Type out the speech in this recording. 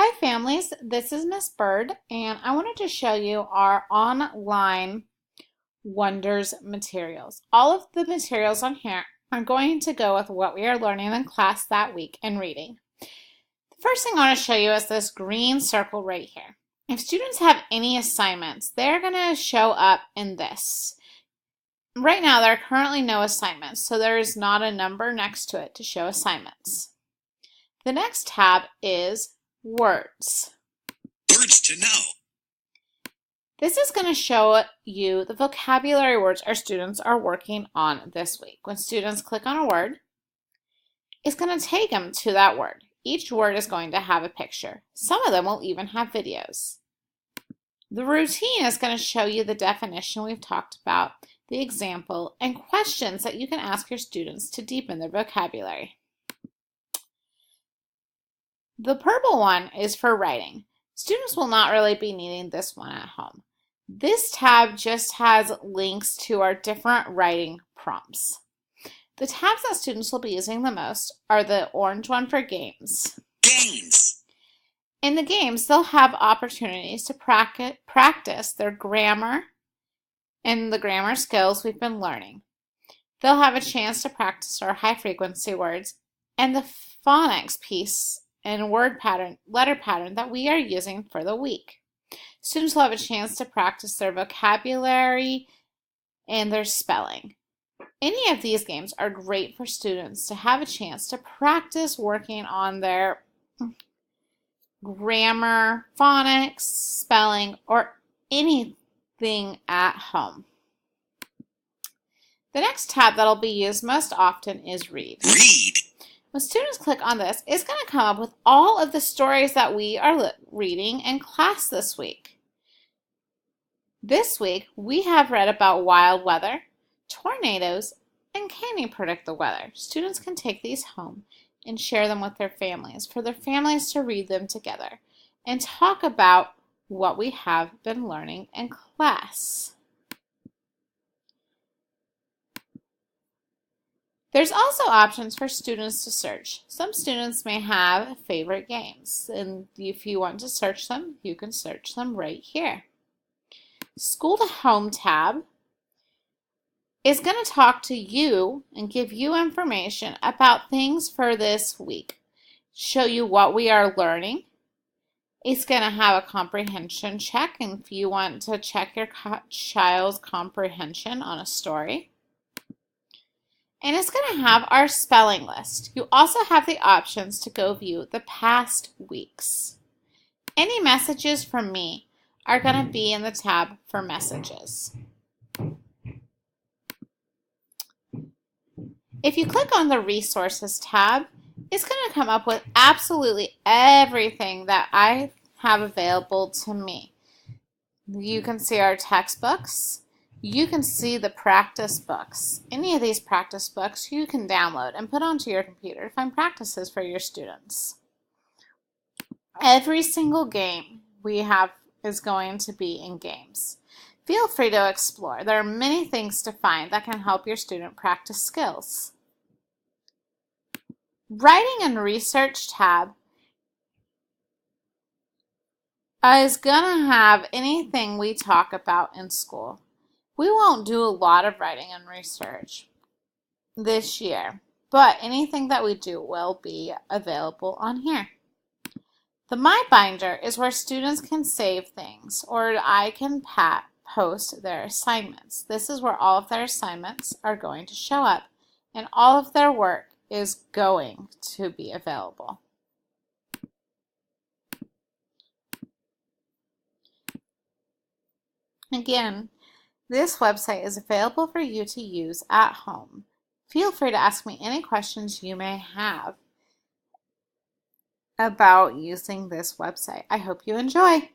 Hi families, this is Miss Bird and I wanted to show you our online Wonders materials. All of the materials on here are going to go with what we are learning in class that week in reading. The first thing I want to show you is this green circle right here. If students have any assignments, they're going to show up in this. Right now there are currently no assignments, so there is not a number next to it to show assignments. The next tab is Words. Words to know. This is going to show you the vocabulary words our students are working on this week. When students click on a word, it's going to take them to that word. Each word is going to have a picture. Some of them will even have videos. The routine is going to show you the definition we've talked about, the example, and questions that you can ask your students to deepen their vocabulary. The purple one is for writing. Students will not really be needing this one at home. This tab just has links to our different writing prompts. The tabs that students will be using the most are the orange one for games. Games. In the games, they'll have opportunities to practice their grammar and the grammar skills we've been learning. They'll have a chance to practice our high frequency words and the phonics piece and letter pattern that we are using for the week. Students will have a chance to practice their vocabulary and their spelling. Any of these games are great for students to have a chance to practice working on their grammar, phonics, spelling, or anything at home. The next tab that'll be used most often is Read. Read. When students click on this, it's going to come up with all of the stories that we are reading in class this week. This week, we have read about wild weather, tornadoes, and can you predict the weather? Students can take these home and share them with their families, for their families to read them together and talk about what we have been learning in class. There's also options for students to search. Some students may have favorite games, and if you want to search them, you can search them right here. School to Home tab is going to talk to you and give you information about things for this week. Show you what we are learning. It's going to have a comprehension check, and if you want to check your child's comprehension on a story. And it's going to have our spelling list. You also have the options to go view the past weeks. Any messages from me are going to be in the tab for messages. If you click on the resources tab, it's going to come up with absolutely everything that I have available to me. You can see our textbooks. You can see the practice books. Any of these practice books you can download and put onto your computer to find practices for your students. Every single game we have is going to be in games. Feel free to explore. There are many things to find that can help your student practice skills. Writing and Research tab is going to have anything we talk about in school. We won't do a lot of writing and research this year, but anything that we do will be available on here. The My Binder is where students can save things, or I can post their assignments. This is where all of their assignments are going to show up, and all of their work is going to be available. Again, this website is available for you to use at home. Feel free to ask me any questions you may have about using this website. I hope you enjoy.